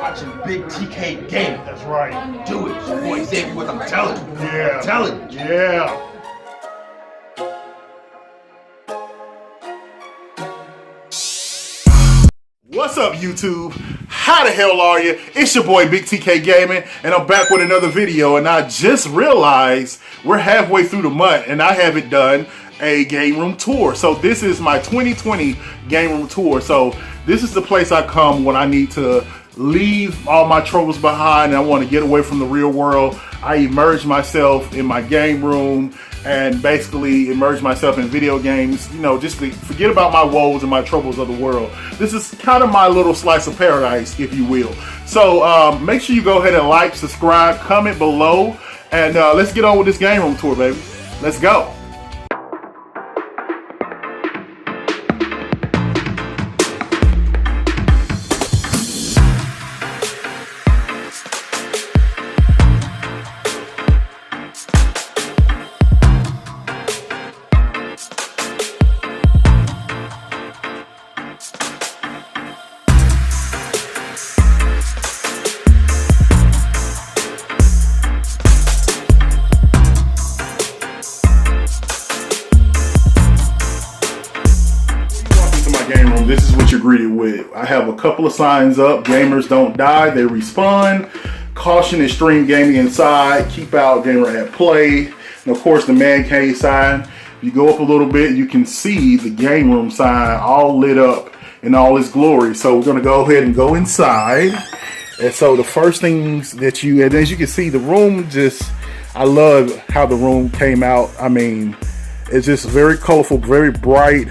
watching Big TK Gaming. That's right. Do it. Your boy Xavier with I'm telling you. Yeah. I'm telling you. Yeah. What's up, YouTube? How the hell are you? It's your boy Big TK Gaming, and I'm back with another video. And I just realized we're halfway through the month, and I haven't done a game room tour. So this is my 2020 game room tour. So this is the place I come when I need to leave all my troubles behind and I want to get away from the real world. I immerse myself in my game room and basically immerse myself in video games, you know, just to forget about my woes and my troubles of the world. This is kind of my little slice of paradise, if you will. So make sure you go ahead and like, subscribe, comment below, and let's get on with this game room tour, baby. Let's go. Game room, this is what you're greeted with. I have a couple of signs up. Gamers don't die, they respawn. Caution extreme gaming inside. Keep out gamer at play. And of course the man cave sign. If you go up a little bit, you can see the game room sign all lit up in all its glory. So we're gonna go ahead and go inside. And so the first things that and as you can see, the room I love how the room came out. I mean, it's just very colorful, very bright.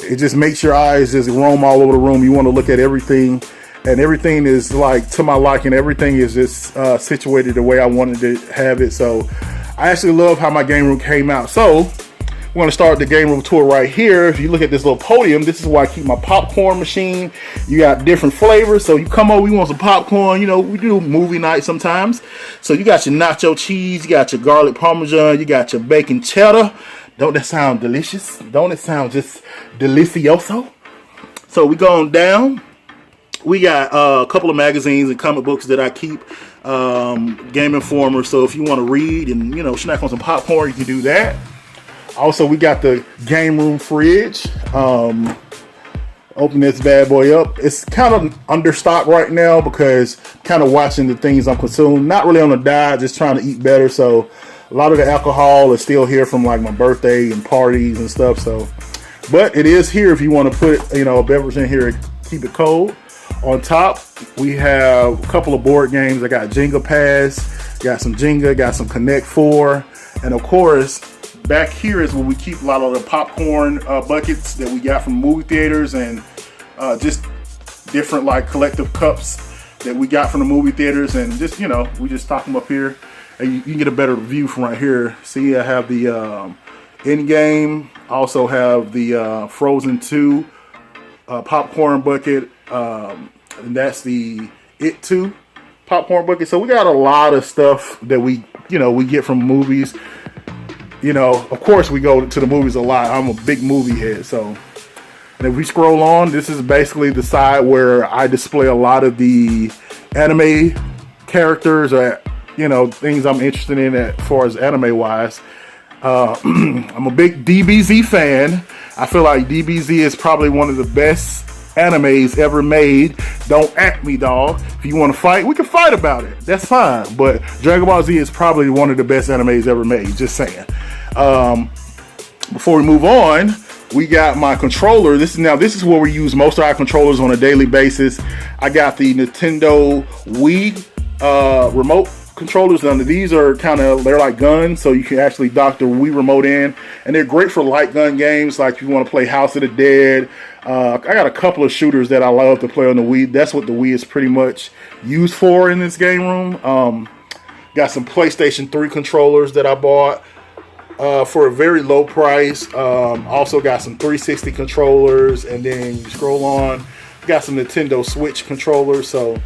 It just makes your eyes just roam all over the room. You want to look at everything, and everything is like to my liking. Everything is just situated the way I wanted to have it. So I actually love how my game room came out. So we're going to start the game room tour right here. If you look at this little podium, this is where I keep my popcorn machine. You got different flavors. So you come over, you want some popcorn. You know, we do movie night sometimes. So you got your nacho cheese, you got your garlic parmesan, you got your bacon cheddar. Don't that sound delicious? Don't it sound just delicioso? So we going down. We got a couple of magazines and comic books that I keep. Game Informer. So if you want to read and, you know, snack on some popcorn, you can do that. Also, we got the game room fridge. Open this bad boy up. It's kind of understocked right now because kind of watching the things I'm consuming. Not really on a diet, just trying to eat better. So a lot of the alcohol is still here from like my birthday and parties and stuff. So, but it is here if you want to put, you know, a beverage in here and keep it cold. On top, we have a couple of board games. I got Jenga Pass, got some Jenga, got some Connect 4. And of course, back here is where we keep a lot of the popcorn buckets that we got from movie theaters and just different like collective cups that we got from the movie theaters. And just, you know, we just stock them up here. And you can get a better view from right here. See, I have the Endgame. I also have the Frozen 2 popcorn bucket. And that's the It 2 popcorn bucket. So we got a lot of stuff that we get from movies. You know, of course we go to the movies a lot. I'm a big movie head. So, and if we scroll on, this is basically the side where I display a lot of the anime characters or, you know, things I'm interested in as far as anime wise. I'm a big DBZ fan. I feel like DBZ is probably one of the best animes ever made. Don't at me, dog. If you want to fight, we can fight about it. That's fine. But Dragon Ball Z is probably one of the best animes ever made. Just saying. Before we move on, we got my controller. This is where we use most of our controllers on a daily basis. I got the Nintendo Wii remote controllers. Now these are they're like guns, so you can actually dock the Wii remote in, and they're great for light gun games like if you want to play House of the Dead. I got a couple of shooters that I love to play on the Wii. That's what the Wii is pretty much used for in this game room. Got some PlayStation 3 controllers that I bought for a very low price. Also got some 360 controllers, and then you scroll on, got some Nintendo Switch controllers. So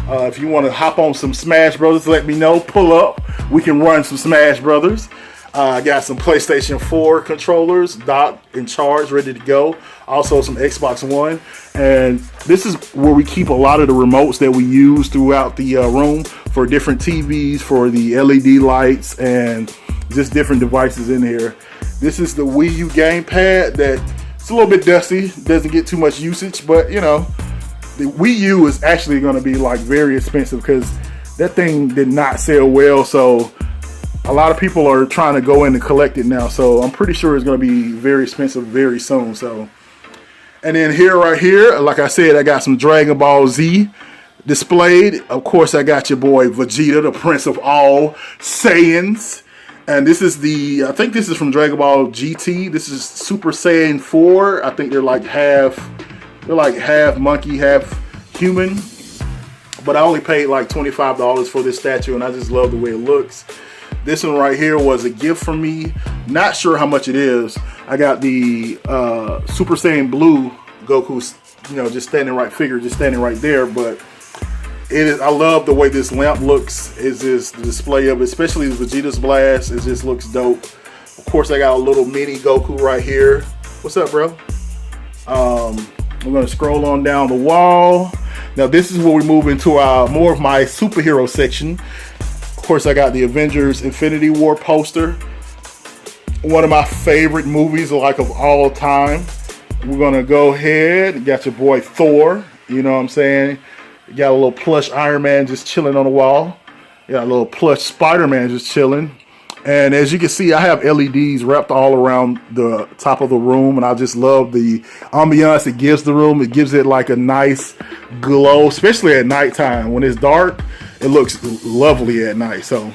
if you want to hop on some Smash Brothers, let me know. Pull up. We can run some Smash Brothers. I got some PlayStation 4 controllers docked and charged, ready to go. Also some Xbox One. And this is where we keep a lot of the remotes that we use throughout the room for different TVs, for the LED lights, and just different devices in here. This is the Wii U gamepad that it's a little bit dusty, doesn't get too much usage, but you know, the Wii U is actually going to be like very expensive because that thing did not sell well. So a lot of people are trying to go in and collect it now. So I'm pretty sure it's going to be very expensive very soon. So, and then here, right here, like I said, I got some Dragon Ball Z displayed. Of course, I got your boy Vegeta, the Prince of all Saiyans. And this is I think this is from Dragon Ball GT. This is Super Saiyan 4. I think they're like half monkey, half human. But I only paid like $25 for this statue, and I just love the way it looks. This one right here was a gift from me. Not sure how much it is. I got the Super Saiyan Blue Goku, you know, just standing right there. But it is. I love the way this lamp looks. Is this the display of it, especially the Vegeta's Blast? It just looks dope. Of course, I got a little mini Goku right here. What's up, bro? I'm gonna scroll on down the wall. Now this is where we move into more of my superhero section. Of course, I got the Avengers Infinity War poster. One of my favorite movies like of all time. We're gonna go ahead. Got your boy Thor. You know what I'm saying? You got a little plush Iron Man just chilling on the wall. You got a little plush Spider-Man just chilling. And as you can see, I have LEDs wrapped all around the top of the room, and I just love the ambiance it gives the room. It gives it like a nice glow, especially at nighttime. When it's dark, it looks lovely at night. So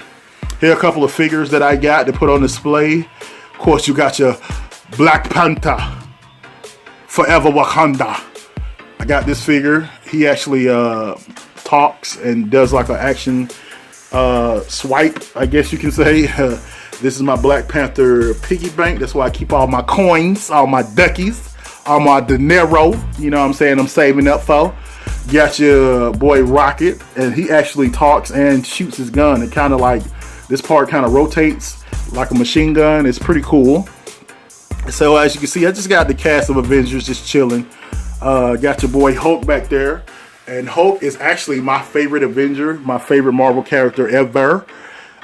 here are a couple of figures that I got to put on display. Of course, you got your Black Panther, Forever Wakanda. I got this figure. He actually talks and does like an action swipe, I guess you can say. This is my Black Panther piggy bank. That's why I keep all my coins, all my duckies, all my dinero. You know what I'm saying? I'm saving up for. Got your boy Rocket, and he actually talks and shoots his gun. It kind of like, this part kind of rotates like a machine gun. It's pretty cool. So as you can see, I just got the cast of Avengers just chilling. Got your boy Hulk back there. And Hulk is actually my favorite Avenger, my favorite Marvel character ever.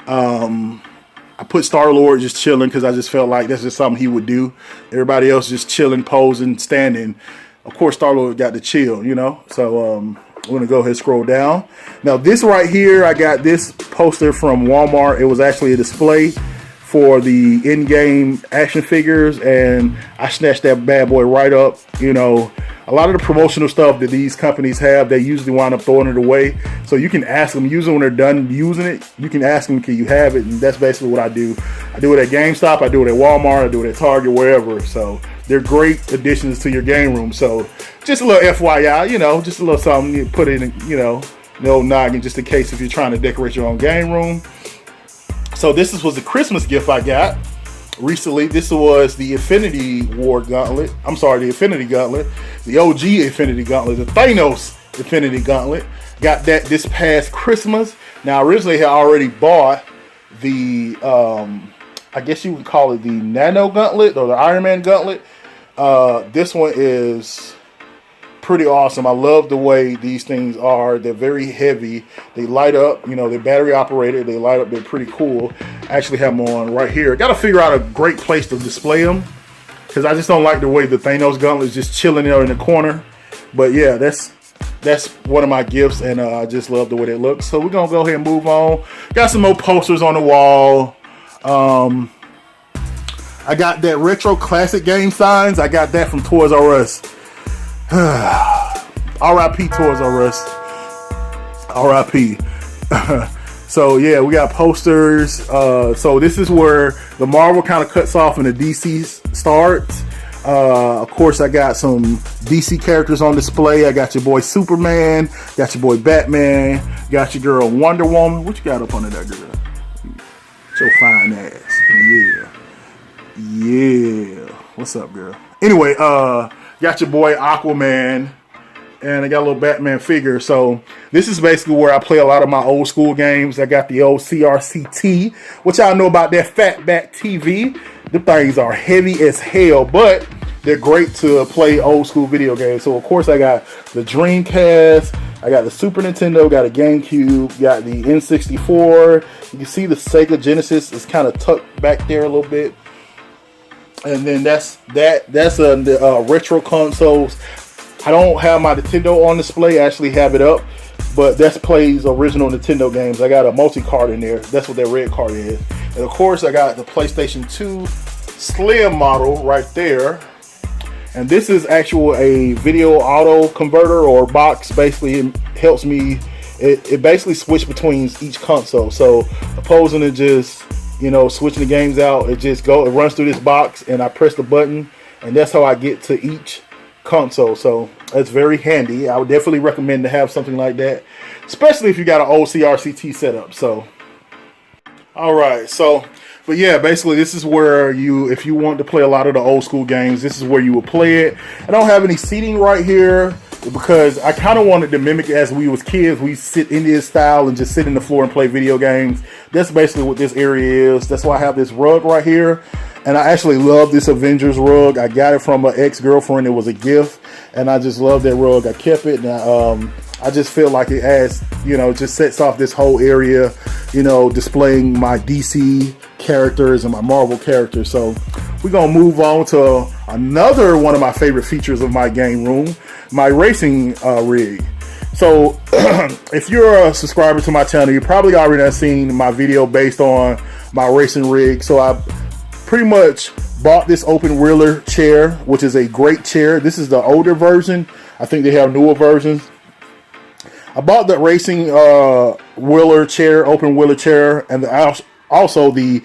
I put Star-Lord just chilling because I just felt like that's just something he would do. Everybody else just chilling, posing, standing. Of course, Star-Lord got to chill, you know. So I'm going to go ahead and scroll down. Now, this right here, I got this poster from Walmart. It was actually a display for the in-game action figures, and I snatched that bad boy right up. You know, a lot of the promotional stuff that these companies have, they usually wind up throwing it away. So you can ask them, usually when they're done using it, you can ask them, can you have it? And that's basically what I do. I do it at GameStop, I do it at Walmart, I do it at Target, wherever. So they're great additions to your game room. So just a little FYI, you know, just a little something you put in, you know, no noggin, just in case if you're trying to decorate your own game room. So this was a Christmas gift I got recently. This was the Infinity War Gauntlet. I'm sorry, the Infinity Gauntlet. The OG Infinity Gauntlet. The Thanos Infinity Gauntlet. Got that this past Christmas. Now, originally I already bought the, I guess you would call it the Nano Gauntlet or the Iron Man Gauntlet. This one is pretty awesome. I love the way these things are. They're very heavy. They light up. You know, they're battery operated. They light up. They're pretty cool. I actually have them on right here. Got to figure out a great place to display them because I just don't like the way the Thanos Gauntlet is just chilling there in the corner. But yeah, that's one of my gifts, and I just love the way it looks. So we're gonna go ahead and move on. Got some more posters on the wall. I got that retro classic game signs. I got that from Toys R Us. R.I.P. Toys R Us. R.I.P. So yeah, we got posters. So this is where the Marvel kind of cuts off and the DC starts. Of course, I got some DC characters on display. I got your boy Superman. Got your boy Batman. Got your girl Wonder Woman. What you got up under that, girl? Your fine ass. Yeah. What's up, girl? Anyway, got your boy Aquaman. and I got a little Batman figure. So this is basically where I play a lot of my old school games. I got the old CRCT, which I know about that fatback TV. The things are heavy as hell, but they're great to play old school video games. So of course I got the Dreamcast, I got the Super Nintendo, got a GameCube, got the N64. You can see the Sega Genesis is kind of tucked back there a little bit. And then that's the retro consoles. I don't have my Nintendo on display. I actually have it up, but that plays original Nintendo games. I got a multi-card in there. That's what that red card is. And of course, I got the PlayStation 2 Slim model right there. And this is actual a video auto converter or box. Basically, it helps me. It basically switch between each console. So opposing to just switching the games out, it runs through this box, and I press the button, and that's how I get to each console. So that's very handy. I would definitely recommend to have something like that, especially if you got an old CRCT setup. So all right, but yeah, basically this is where if you want to play a lot of the old school games, this is where you will play it. I don't have any seating right here because I kind of wanted to mimic as we was kids. We sit Indian style and just sit in the floor and play video games. That's basically what this area is. That's why I have this rug right here. And I actually love this Avengers rug. I got it from an ex-girlfriend. It was a gift, and I just love that rug. I kept it, and I just feel like it adds, just sets off this whole area, displaying my DC characters and my Marvel characters. So we're going to move on to another one of my favorite features of my game room, my racing rig. So if you're a subscriber to my channel, you probably already have seen my video based on my racing rig. So I pretty much bought this open wheeler chair, which is a great chair. This is the older version. I think they have newer versions. I bought the racing wheeler chair, open wheeler chair, and also the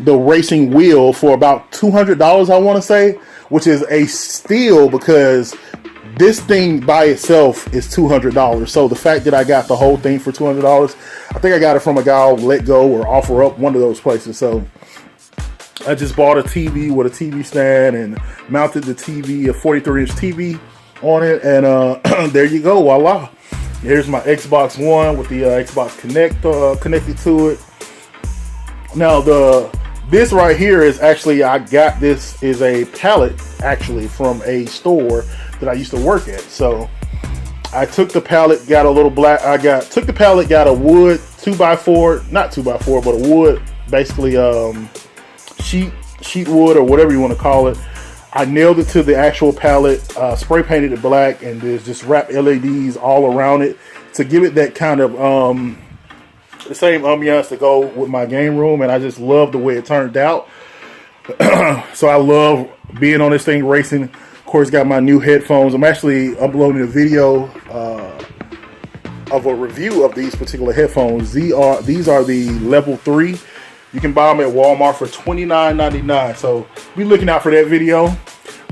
racing wheel for about $200, I want to say, which is a steal because this thing by itself is $200. So the fact that I got the whole thing for $200, I think I got it from a guy on Let Go or Offer Up, one of those places. So I just bought a TV with a TV stand and mounted the TV, a 43-inch TV on it, and there you go, voila. Here's my Xbox One with the Xbox Connect connected to it. Now this right here is actually, I got this is a pallet actually from a store that I used to work at. So I took the pallet, got a little black. Took the pallet, got a wood 2x4, not 2x4, but a wood, basically sheet wood or whatever you want to call it. I nailed it to the actual pallet, spray painted it black, and just wrapped LEDs all around it to give it that kind of the same ambiance to go with my game room. And I just love the way it turned out. So I love being on this thing racing. Of course, got my new headphones. I'm actually uploading a video of a review of these particular headphones. These are the level 3. You can buy them at Walmart for $29.99. So be looking out for that video.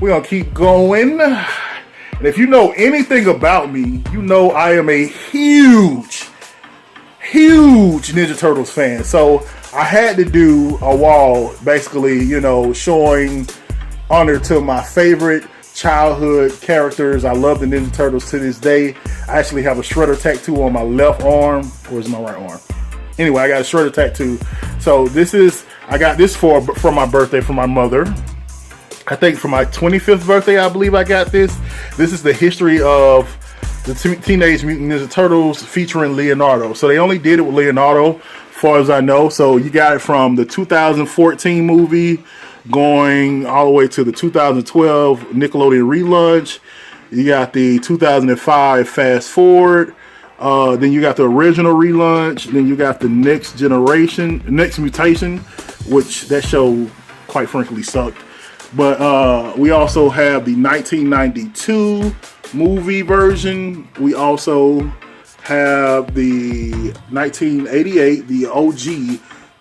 We're going to keep going. And if you know anything about me, you know I am a huge Ninja Turtles fan. So I had to do a wall basically, showing honor to my favorite childhood characters. I love the Ninja Turtles to this day. I actually have a Shredder tattoo on my left arm. Or is my right arm? Anyway, I got a Shredder tattoo. So I got this for my birthday from my mother. I think for my 25th birthday, I believe I got this. This is the history of the Teenage Mutant Ninja Turtles featuring Leonardo. So they only did it with Leonardo, as far as I know. So you got it from the 2014 movie going all the way to the 2012 Nickelodeon relaunch. You got the 2005 Fast Forward. Then you got the original relaunch. Then you got the Next Mutation, which that show, quite frankly, sucked. But we also have the 1992 movie version. We also have the 1988, the OG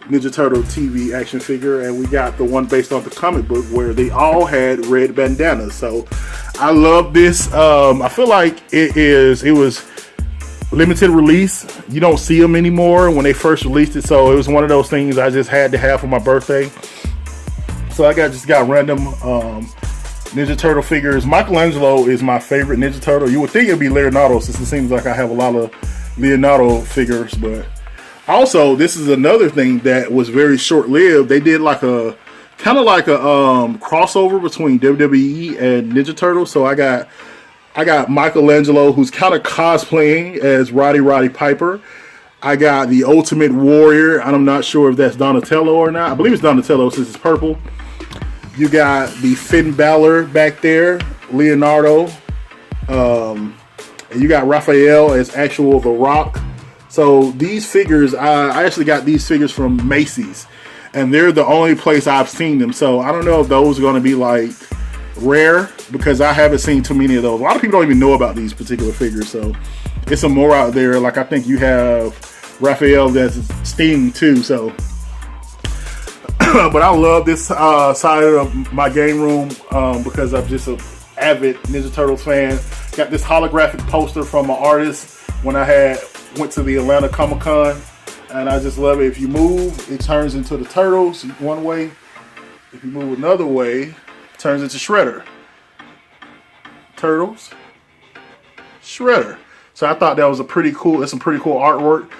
Ninja Turtle TV action figure, and we got the one based off the comic book where they all had red bandanas. So I love this. I feel like it was limited release. You don't see them anymore when they first released it, so it was one of those things I just had to have for my birthday. So I just got random Ninja Turtle figures. Michelangelo is my favorite Ninja Turtle. You would think it'd be Leonardo, since it seems like I have a lot of Leonardo figures, but also this is another thing that was very short-lived. They did like a kind of like a crossover between WWE and Ninja Turtle. So I got Michelangelo, who's kind of cosplaying as Roddy Piper. I got the Ultimate Warrior. I'm not sure if that's Donatello or not. I believe it's Donatello since it's purple. You got the Finn Balor back there, Leonardo. And you got Raphael as actual The Rock. So these figures, I actually got these figures from Macy's. And they're the only place I've seen them. So I don't know if those are going to be like rare, because I haven't seen too many of those. A lot of people don't even know about these particular figures. So it's some more out there. Like I think you have Raphael that's Sting too. So, but I love this side of my game room because I'm just an avid Ninja Turtles fan. Got this holographic poster from an artist when I went to the Atlanta Comic-Con. And I just love it. If you move, it turns into the Turtles one way. If you move another way, it turns into Shredder. Turtles, Shredder. So I thought that was that's some pretty cool artwork.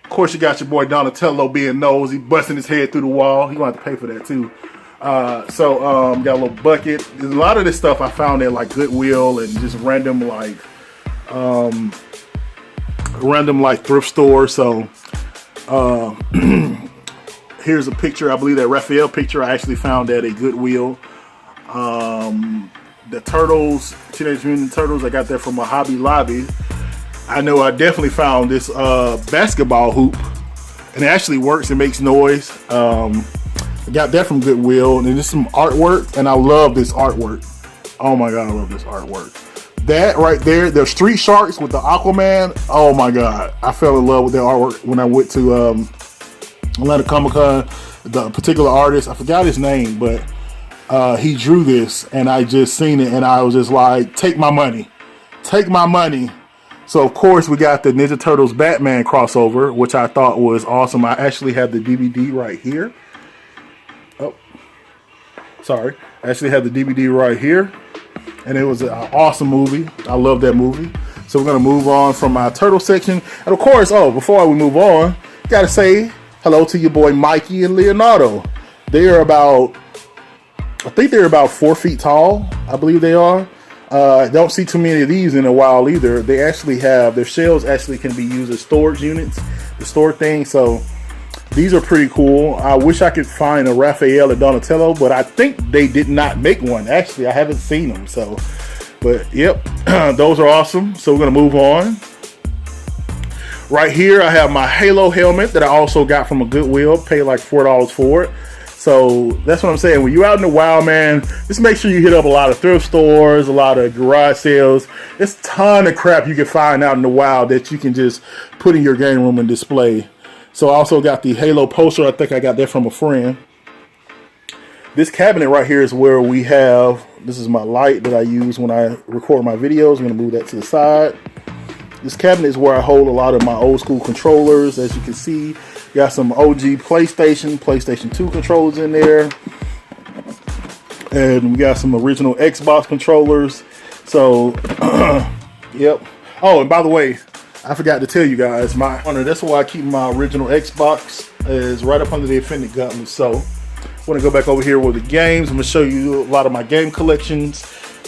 Of course, you got your boy Donatello being nosy, busting his head through the wall. You're going to have to pay for that too. Got a little bucket. There's a lot of this stuff I found at like Goodwill and just random thrift stores. So here's a picture. I believe that Raphael picture I actually found at a Goodwill. The Turtles, Teenage Mutant Ninja Turtles, I got that from a Hobby Lobby. I know I definitely found this basketball hoop, and it actually works. It makes noise. I got that from Goodwill, and there's some artwork, and I love this artwork. Oh my god, I love this artwork. That right there, the Street Sharks with the Aquaman. Oh my god, I fell in love with that artwork when I went to Atlanta Comic-Con. The particular artist, I forgot his name, but he drew this, and I just seen it, and I was just like, take my money. Take my money. So, of course, we got the Ninja Turtles Batman crossover, which I thought was awesome. I actually have the DVD right here. Oh, sorry. I actually have the DVD right here. And it was an awesome movie. I love that movie. So we're going to move on from my turtle section. And, of course, before we move on, got to say hello to your boy Mikey and Leonardo. They are I think they're about 4 feet tall. I believe they are. Don't see too many of these in a while either. They actually have, their shells actually can be used as storage units to store things. So these are pretty cool. I wish I could find a Raphael or Donatello, but I think they did not make one. Actually, I haven't seen them. So, but yep, those are awesome. So we're going to move on. Right here, I have my Halo helmet that I also got from a Goodwill. Paid like $4 for it. So that's what I'm saying. When you're out in the wild, man, just make sure you hit up a lot of thrift stores, a lot of garage sales. There's a ton of crap you can find out in the wild that you can just put in your game room and display. So I also got the Halo poster. I think I got that from a friend. This cabinet right here is where we have, this is my light that I use when I record my videos. I'm going to move that to the side. This cabinet is where I hold a lot of my old school controllers. As you can see, got some OG PlayStation 2 controllers in there. And we got some original Xbox controllers. So, yep. Oh, and by the way, I forgot to tell you guys, that's why I keep my original Xbox is right up under the Infinity Gauntlet. So, I want to go back over here with the games. I'm going to show you a lot of my game collections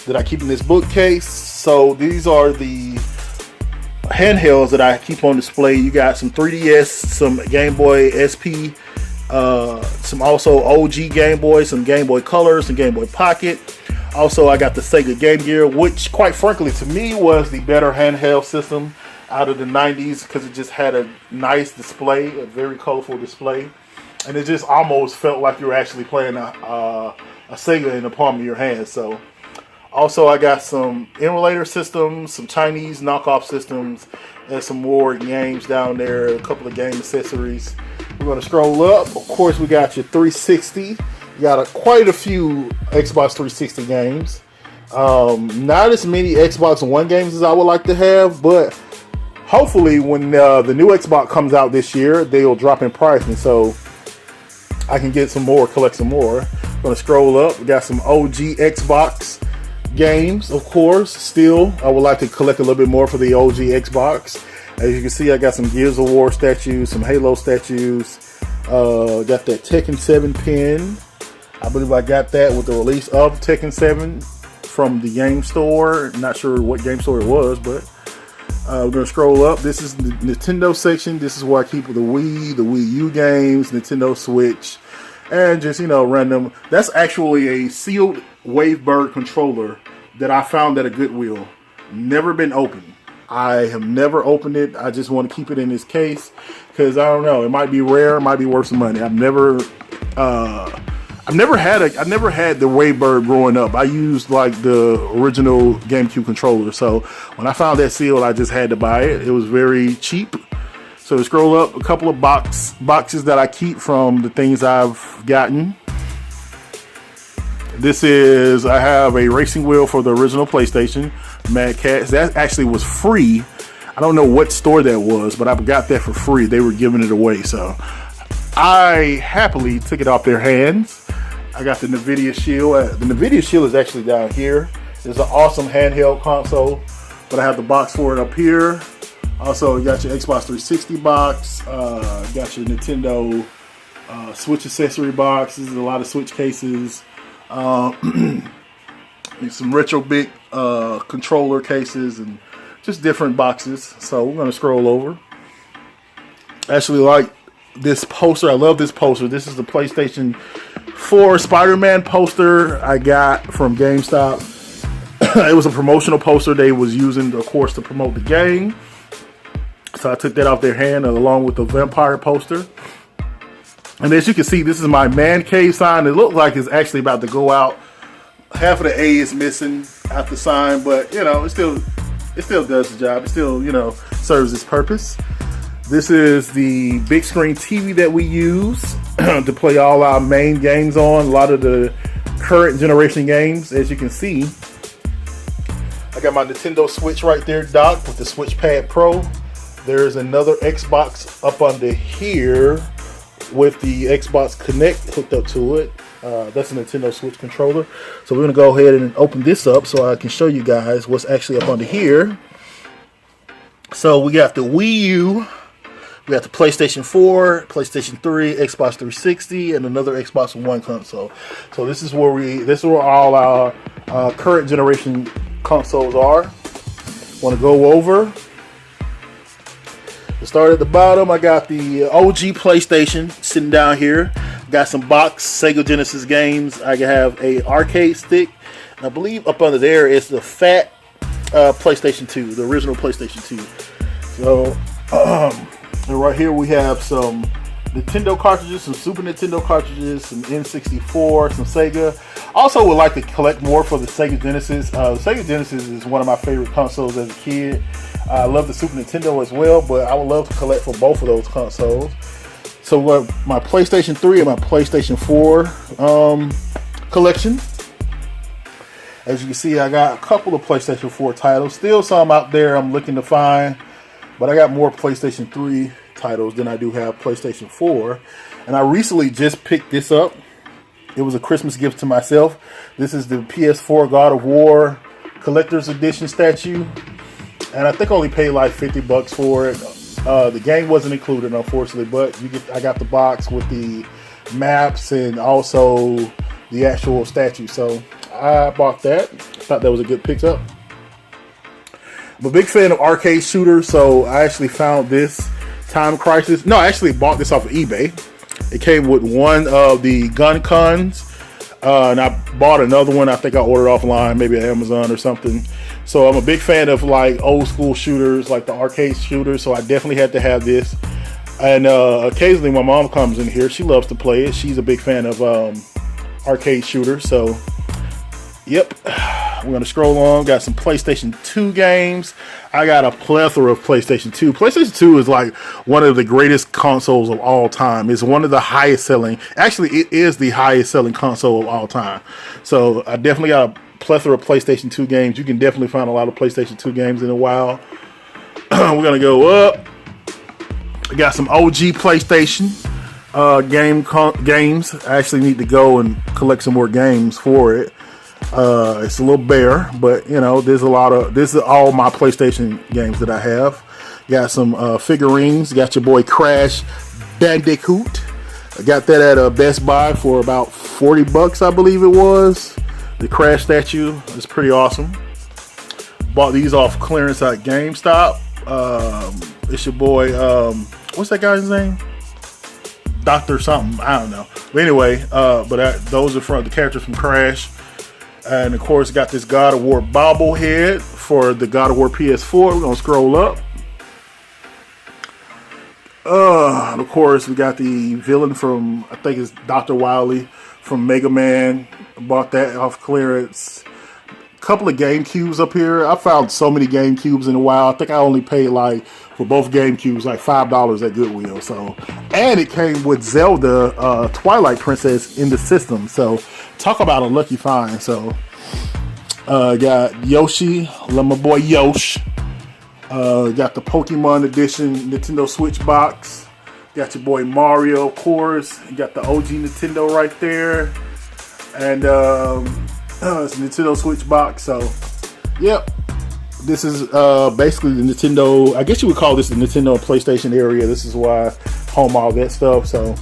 that I keep in this bookcase. So, these are the handhelds that I keep on display. You got some 3DS, some Game Boy SP, some also OG Game Boy, some Game Boy Color, some Game Boy Pocket. Also, I got the Sega Game Gear, which quite frankly to me was the better handheld system out of the 90s because it just had a nice display, a very colorful display, and it just almost felt like you were actually playing a Sega in the palm of your hand. So also, I got some emulator systems, some Chinese knockoff systems, and some more games down there, a couple of game accessories. We're going to scroll up. Of course, we got your 360. You got quite a few Xbox 360 games. Not as many Xbox One games as I would like to have, but hopefully when the new Xbox comes out this year, they'll drop in price, and so I can get some more, collect some more. I'm going to scroll up. We got some OG Xbox games, of course. Still, I would like to collect a little bit more for the OG Xbox. As you can see, I got some Gears of War statues, some Halo statues. Got that Tekken 7 pin. I believe I got that with the release of Tekken 7 from the game store. Not sure what game store it was, but we're going to scroll up. This is the Nintendo section. This is where I keep the Wii U games, Nintendo Switch, and just, random. That's actually a sealed Wavebird controller that I found at a Goodwill. Never been opened. I have never opened it. I just want to keep it in this case because I don't know. It might be rare. It might be worth some money. I've never had the Wavebird growing up. I used like the original GameCube controller. So when I found that seal, I just had to buy it. It was very cheap. So to scroll up, a couple of boxes that I keep from the things I've gotten. I have a racing wheel for the original PlayStation, Mad Catz. That actually was free. I don't know what store that was, but I got that for free. They were giving it away, so I happily took it off their hands. I got the NVIDIA Shield. The NVIDIA Shield is actually down here. It's an awesome handheld console, but I have the box for it up here. Also, you got your Xbox 360 box. Got your Nintendo Switch accessory box. This is a lot of Switch cases. Some retro big controller cases and just different boxes. So we're going to scroll over. I actually like this poster. I love this poster. This is the PlayStation 4 Spider-Man poster I got from GameStop. It was a promotional poster they was using, of course, to promote the game. So I took that off their hand along with the vampire poster. And as you can see, this is my man cave sign. It looks like it's actually about to go out. Half of the A is missing out the sign, but it still does the job. It still, serves its purpose. This is the big screen TV that we use to play all our main games on. A lot of the current generation games, as you can see. I got my Nintendo Switch right there docked with the Switch Pad Pro. There's another Xbox up under here with the Xbox Connect hooked up to it. That's a Nintendo Switch controller. So we're going to go ahead and open this up so I can show you guys what's actually up under here. So we got the Wii U, we got the PlayStation 4, PlayStation 3, Xbox 360, and another Xbox One console. So this is where all our current generation consoles are. Want to go over. To start at the bottom, I got the OG PlayStation sitting down here. Got some box Sega Genesis games. I have a arcade stick. And I believe up under there is the fat PlayStation 2, the original PlayStation 2. So and right here we have some Nintendo cartridges, some Super Nintendo cartridges, some N64, some Sega. Also would like to collect more for the Sega Genesis. The Sega Genesis is one of my favorite consoles as a kid. I love the Super Nintendo as well, but I would love to collect for both of those consoles. So my PlayStation 3 and my PlayStation 4 collection. As you can see, I got a couple of PlayStation 4 titles. Still some out there I'm looking to find, but I got more PlayStation 3 titles than I do have PlayStation 4. And I recently just picked this up. It was a Christmas gift to myself. This is the PS4 God of War Collector's Edition statue. And I think I only paid like $50 for it. The game wasn't included, unfortunately, but I got the box with the maps and also the actual statue. So I bought that. Thought that was a good pickup. I'm a big fan of arcade shooters, so I actually found this Time Crisis. No, I actually bought this off of eBay. It came with one of the gun cons, and I bought another one. I think I ordered offline, maybe at Amazon or something. So I'm a big fan of like old school shooters, like the arcade shooters. So I definitely had to have this. And occasionally my mom comes in here. She loves to play it. She's a big fan of arcade shooters. So, yep. We're going to scroll on. Got some PlayStation 2 games. I got a plethora of PlayStation 2. PlayStation 2 is like one of the greatest consoles of all time. It's one of the highest selling. Actually, it is the highest selling console of all time. So I definitely got a plethora of PlayStation 2 games. You can definitely find a lot of PlayStation 2 games in a while. We're going to go up. I got some OG PlayStation games. I actually need to go and collect some more games for it. It's a little bare, but you know, this is all my PlayStation games that I have. Got some figurines. Got your boy Crash Bandicoot. I got that at Best Buy for about $40, I believe it was. The Crash statue is pretty awesome. Bought these off clearance at GameStop. It's your boy, what's that guy's name? Doctor something, I don't know. But anyway, those are from the characters from Crash. And of course, got this God of War bobblehead for the God of War PS4. We're gonna scroll up. And of course, we got the villain from, I think it's Dr. Wily from Mega Man. Bought that off clearance. Couple of GameCubes up here. I found so many GameCubes in a while. I think I only paid like for both GameCubes like $5 at Goodwill. So, and it came with Zelda Twilight Princess in the system. So, talk about a lucky find. So, got Yoshi, my boy Yosh. Got the Pokemon Edition Nintendo Switch box. Got your boy Mario, of course. You got the OG Nintendo right there, and it's a Nintendo Switch box. So, yep, this is basically the Nintendo. I guess you would call this the Nintendo PlayStation area. This is why home all that stuff. So,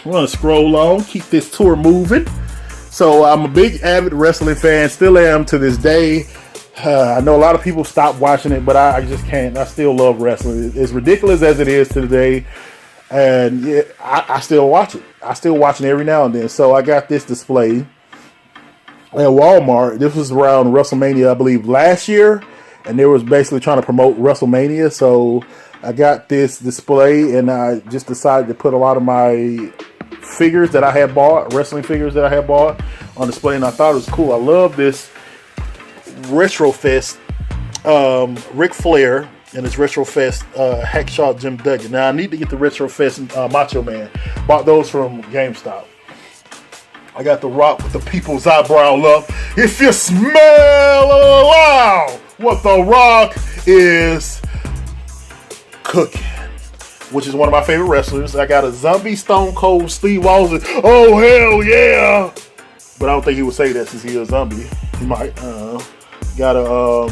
we're gonna scroll on, keep this tour moving. So, I'm a big avid wrestling fan. Still am to this day. I know a lot of people stopped watching it, but I just can't. I still love wrestling. As ridiculous as it is today, and yeah, I still watch it. I still watch it every now and then. So I got this display at Walmart. This was around WrestleMania, I believe, last year, and they was basically trying to promote WrestleMania. So I got this display, and I just decided to put a lot of my figures that I had bought, wrestling figures that I had bought, on display, and I thought it was cool. I love this Retrofest Ric Flair and his Retrofest Hacksaw Jim Duggan. Now I need to get the Retrofest Macho Man. Bought those from GameStop. I got the Rock with the people's eyebrow up. If you smell loud what the Rock is cooking, which is one of my favorite wrestlers. I got a zombie Stone Cold Steve Austin. Oh hell yeah! But I don't think he would say that since he's a zombie. He might. Got a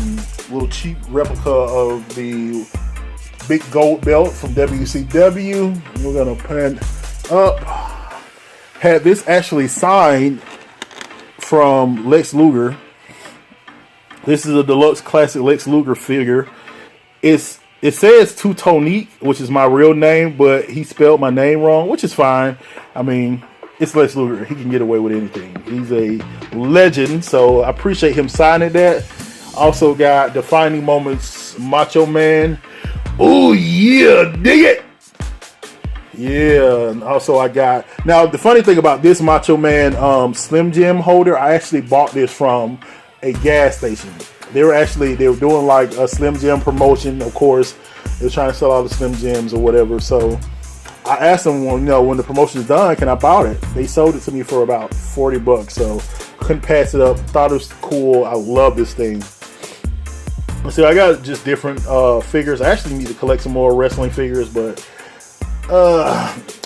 little cheap replica of the big gold belt from WCW. We're gonna pan up. Had this actually signed from Lex Luger. This is a deluxe classic Lex Luger figure. It says Teutonique, which is my real name, but he spelled my name wrong, which is fine. I mean, it's Lex Luger. He can get away with anything. He's a legend, so I appreciate him signing that. Also got Defining Moments Macho Man. Oh yeah, dig it. Yeah, and also I got, now the funny thing about this Macho Man Slim Jim holder, I actually bought this from a gas station. They were doing like a Slim Jim promotion. Of course, they were trying to sell all the Slim Jims or whatever. So I asked them, when the promotion's done, can I buy it? They sold it to me for about $40, so couldn't pass it up. Thought it was cool. I love this thing. So I got just different figures. I actually need to collect some more wrestling figures, but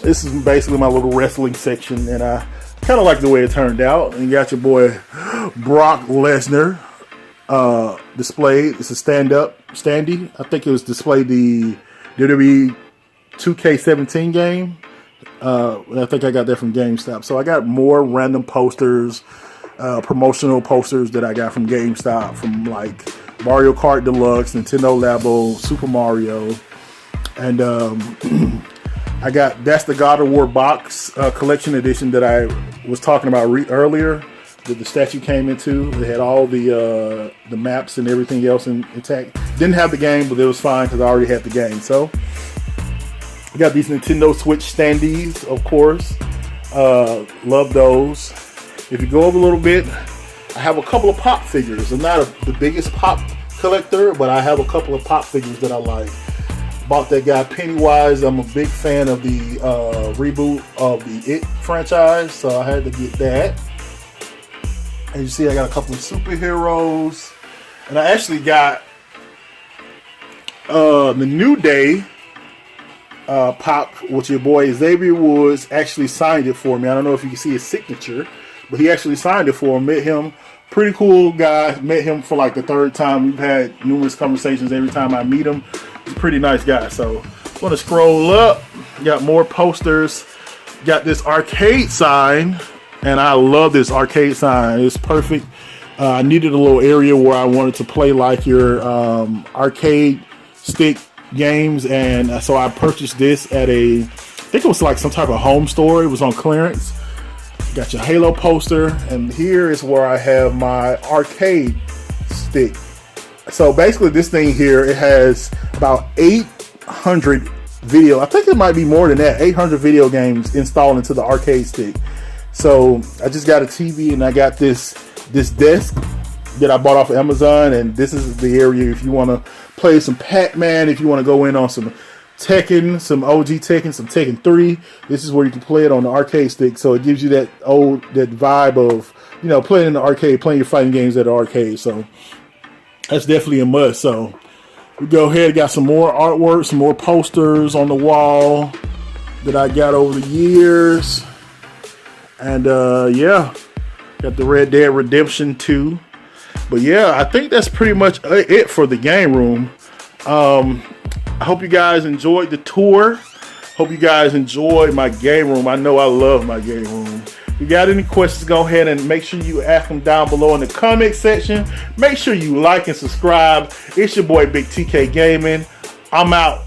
this is basically my little wrestling section, and I kind of like the way it turned out. And you got your boy Brock Lesnar displayed. It's a standee. I think it was displayed the WWE 2K17 game. I think I got that from GameStop. So I got more random posters, promotional posters that I got from GameStop, from like Mario Kart Deluxe, Nintendo Labo, Super Mario, and that's the God of War box collection edition that I was talking about earlier, that the statue came into. It had all the maps and everything else intact. Didn't have the game, but it was fine because I already had the game. So I got these Nintendo Switch standees, of course. Love those. If you go over a little bit, I have a couple of pop figures. I'm not the biggest pop collector, but I have a couple of pop figures that I like. Bought that guy Pennywise. I'm a big fan of the reboot of the It franchise, so I had to get that. And you see I got a couple of superheroes. And I actually got the New Day pop, which your boy Xavier Woods actually signed it for me. I don't know if you can see his signature, but he actually signed it for me. Met him Pretty cool guy. Met him for like the third time. We've had numerous conversations every time I meet him. He's a pretty nice guy. So I'm gonna scroll up. Got more posters. Got this arcade sign, and I love this arcade sign. It's perfect. I needed a little area where I wanted to play like your arcade stick games, and so I purchased this at I think it was like some type of home store. It was on clearance. Got your Halo poster, and here is where I have my arcade stick. So basically this thing here, it has about 800 video. I think it might be more than that. 800 video games installed into the arcade stick. So I just got a TV, and I got this desk that I bought off of Amazon, and this is the area if you want to play some Pac-Man, if you want to go in on some Tekken, some OG Tekken, some Tekken 3. This is where you can play it on the arcade stick. So it gives you that vibe of, you know, playing in the arcade, playing your fighting games at the arcade. So that's definitely a must. So we go ahead, got some more artwork, some more posters on the wall that I got over the years. And yeah, got the Red Dead Redemption 2. But yeah, I think that's pretty much it for the game room. I hope you guys enjoyed the tour. Hope you guys enjoyed my game room. I know I love my game room. If you got any questions, go ahead and make sure you ask them down below in the comment section. Make sure you like and subscribe. It's your boy Big TK Gaming. I'm out.